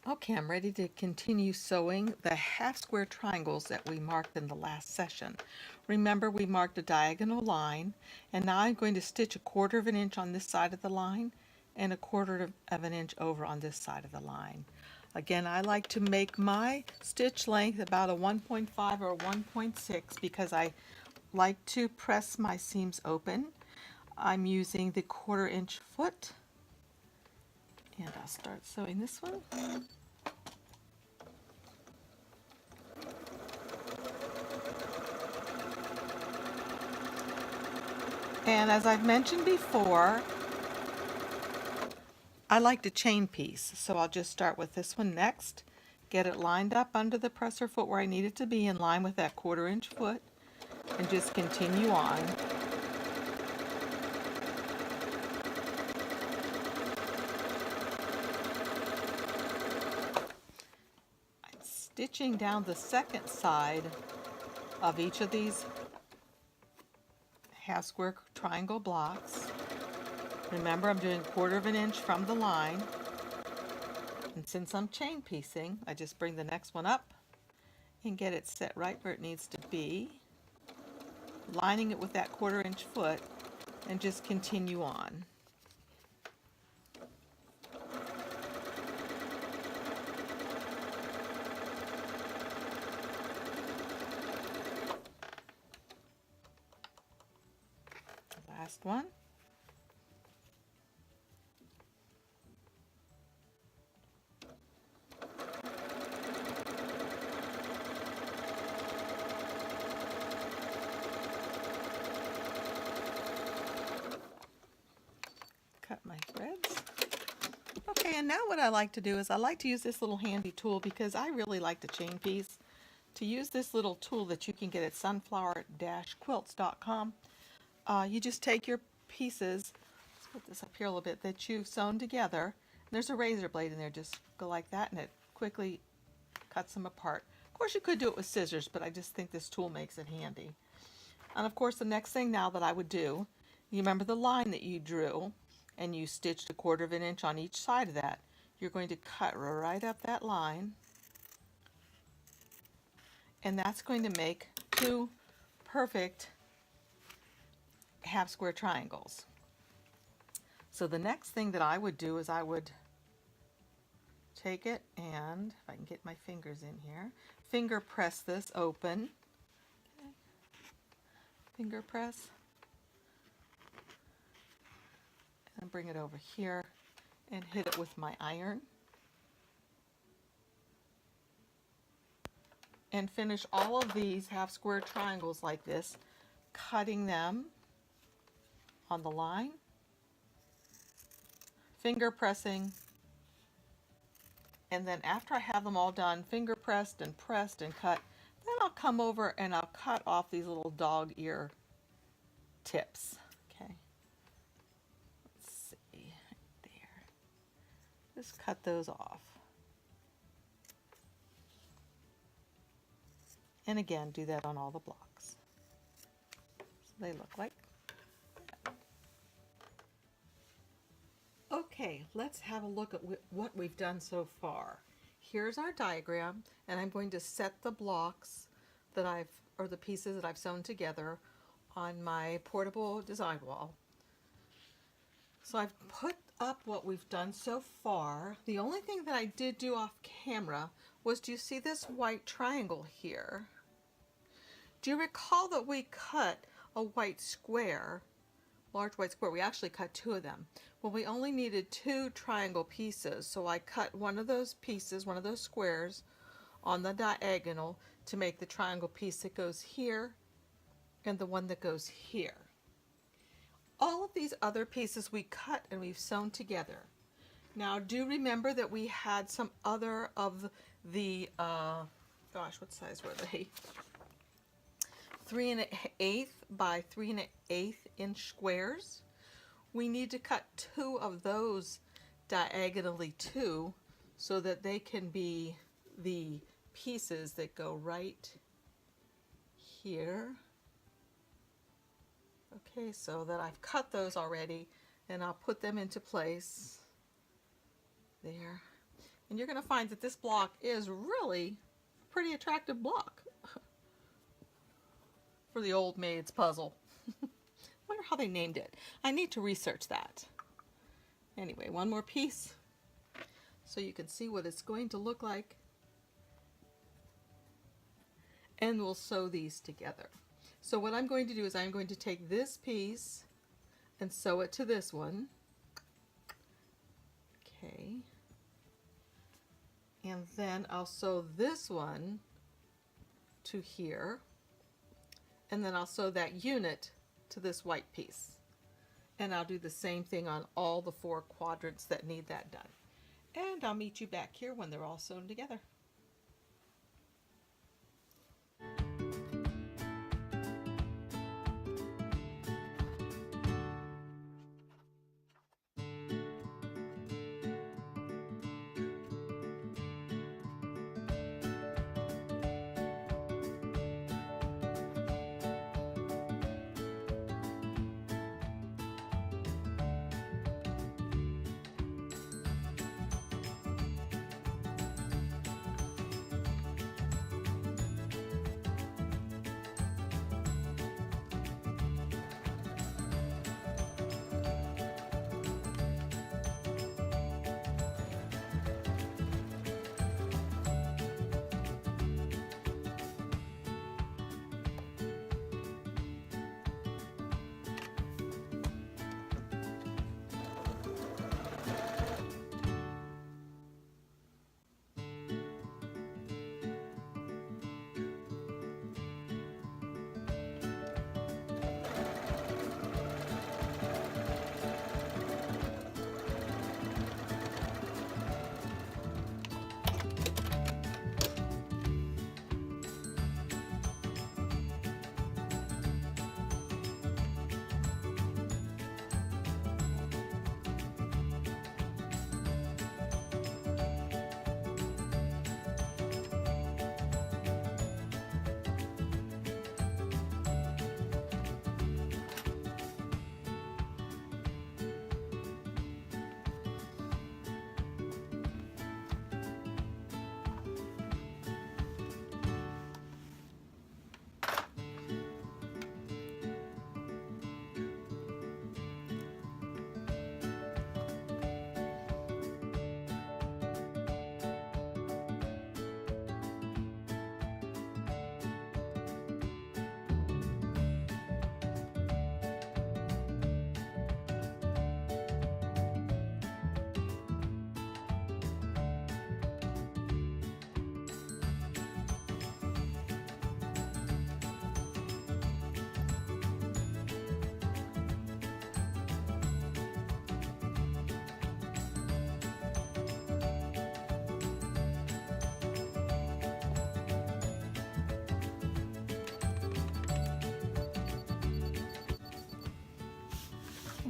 Okay, I'm ready to continue sewing the half square triangles that we marked in the last session. Remember, we marked a diagonal line, and now I'm going to stitch 1/4 of an inch on this side of the line and 1/4 of an inch over on this side of the line. Again, I like to make my stitch length about a 1.5 or a 1.6 because I like to press my seams open. I'm using the 1/4 inch foot, and I'll start sewing this one. And as I've mentioned before, I like to chain piece, so I'll just start with this one next, get it lined up under the presser foot where I need it to be in line with that 1/4 inch foot, and just continue on. I'm stitching down the second side of each of these half square triangle blocks. Remember, I'm doing 1/4 of an inch from the line, and since I'm chain piecing, I just bring the next one up and get it set right where it needs to be, lining it with that 1/4 inch foot, and just continue on. Last one. Cut my threads. Okay, and now what I like to do is I like to use this little handy tool because I really like to chain piece. To use this little tool that you can get at sunflower-quilts.com, you just take your pieces, let's put this up here a little bit, that you've sewn together. There's a razor blade in there, just go like that and it quickly cuts them apart. Of course you could do it with scissors, but I just think this tool makes it handy. And of course the next thing now that I would do, you remember the line that you drew and you stitched 1/4 of an inch on each side of that. You're going to cut right up that line, and that's going to make 2 perfect half square triangles. So the next thing that I would do is I would take it and, if I can get my fingers in here, finger press this open. Finger press. And bring it over here and hit it with my iron. And finish all of these half square triangles like this, cutting them on the line, finger pressing, and then after I have them all done, finger pressed and cut, then I'll come over and I'll cut off these little dog ear tips. Okay, let's see, right there. Just cut those off. And again, do that on all the blocks. So they look like. Okay, let's have a look at what we've done so far. Here's our diagram, and I'm going to set the blocks that or the pieces that I've sewn together on my portable design wall. So I've put up what we've done so far. The only thing that I did do off camera was, do you see this white triangle here? Do you recall that we cut a white square, large white square? We actually cut 2 of them. Well, we only needed 2 triangle pieces, so I cut one of those pieces, one of those squares, on the diagonal to make the triangle piece that goes here and the one that goes here. All of these other pieces we cut and we've sewn together. Now do remember that we had some other of the, gosh, what size were they? 3 1/8 by 3 1/8 inch squares. We need to cut 2 of those diagonally too, so that they can be the pieces that go right here. Okay, so that I've cut those already, and I'll put them into place there. And you're going to find that this block is really a pretty attractive block for the old Maid's puzzle. Wonder how they named it. I need to research that. Anyway, one more piece so you can see what it's going to look like. And we'll sew these together. So what I'm going to do is I'm going to take this piece and sew it to this one. Okay. And then I'll sew this one to here. And then I'll sew that unit to this white piece. And I'll do the same thing on all the 4 quadrants that need that done. And I'll meet you back here when they're all sewn together.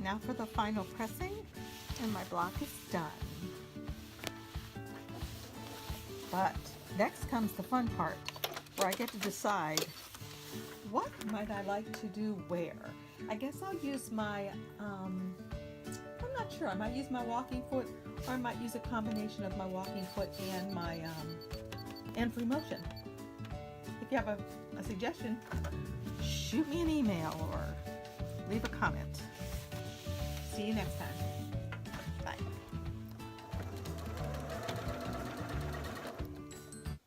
Now for the final pressing, and my block is done. But next comes the fun part, where I get to decide what might I like to do where. I guess I'll use my, I'm not sure, I might use my walking foot, or I might use a combination of my walking foot and my, and free motion. If you have a suggestion, shoot me an email or leave a comment. See you next time.